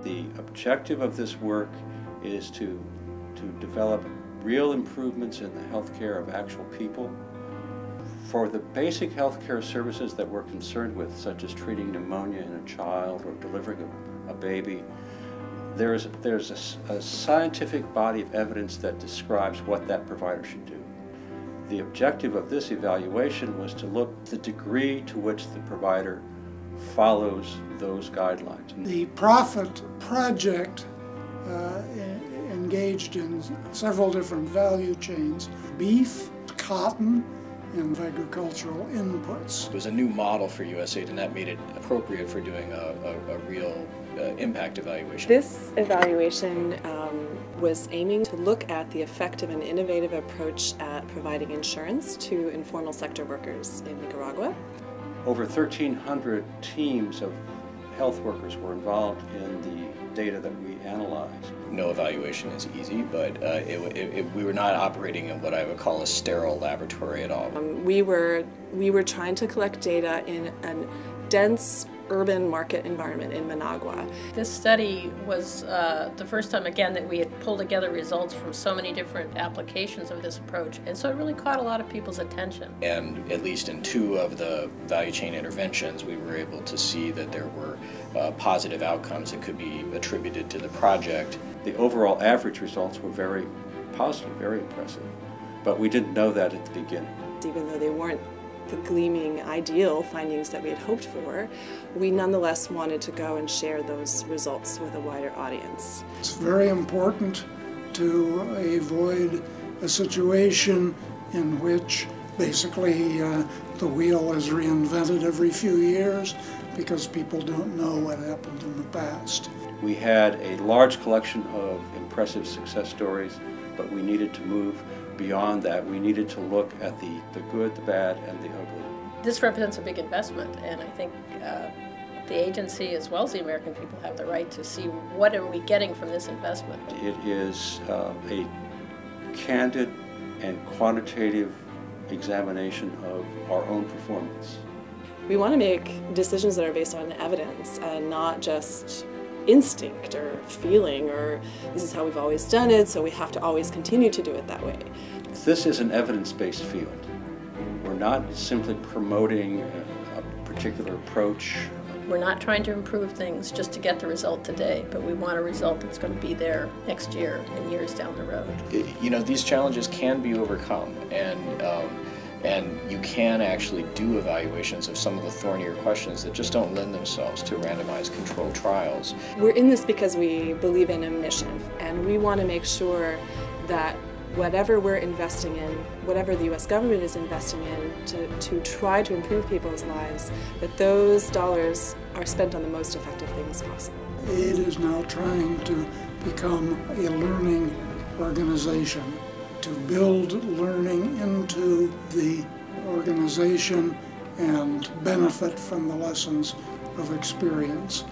The objective of this work is to develop real improvements in the health care of actual people. For the basic health care services that we're concerned with, such as treating pneumonia in a child or delivering a baby, there's a scientific body of evidence that describes what that provider should do. The objective of this evaluation was to look at the degree to which the provider follows those guidelines. The Profit Project engaged in several different value chains: beef, cotton, and agricultural inputs. It was a new model for USAID, and that made it appropriate for doing a real impact evaluation. This evaluation was aiming to look at the effect of an innovative approach at providing insurance to informal sector workers in Nicaragua. Over 1,300 teams of health workers were involved in the data that we analyzed. No evaluation is easy, but we were not operating in what I would call a sterile laboratory at all. We were trying to collect data in a dense urban market environment in Managua. This study was the first time, again, that we had pulled together results from so many different applications of this approach, and so it really caught a lot of people's attention. And at least in 2 of the value chain interventions, we were able to see that there were positive outcomes that could be attributed to the project. The overall average results were very positive, very impressive, but we didn't know that at the beginning. Even though they weren't the gleaming ideal findings that we had hoped for, we nonetheless wanted to go and share those results with a wider audience. It's very important to avoid a situation in which basically the wheel is reinvented every few years because people don't know what happened in the past. We had a large collection of impressive success stories, but we needed to move beyond that. We needed to look at the good, the bad, and the ugly. This represents a big investment, and I think the agency as well as the American people have the right to see what are we getting from this investment. It is a candid and quantitative examination of our own performance. We want to make decisions that are based on evidence and not just instinct or feeling or this is how we've always done it, so we have to always continue to do it that way. This is an evidence-based field. We're not simply promoting a particular approach. We're not trying to improve things just to get the result today, but we want a result that's going to be there next year and years down the road. You know, these challenges can be overcome, and you can actually do evaluations of some of the thornier questions that just don't lend themselves to randomized controlled trials. We're in this because we believe in a mission, and we want to make sure that whatever we're investing in, whatever the U.S. government is investing in to try to improve people's lives, that those dollars are spent on the most effective things possible. It is now trying to become a learning organization, to build learning into the organization and benefit from the lessons of experience.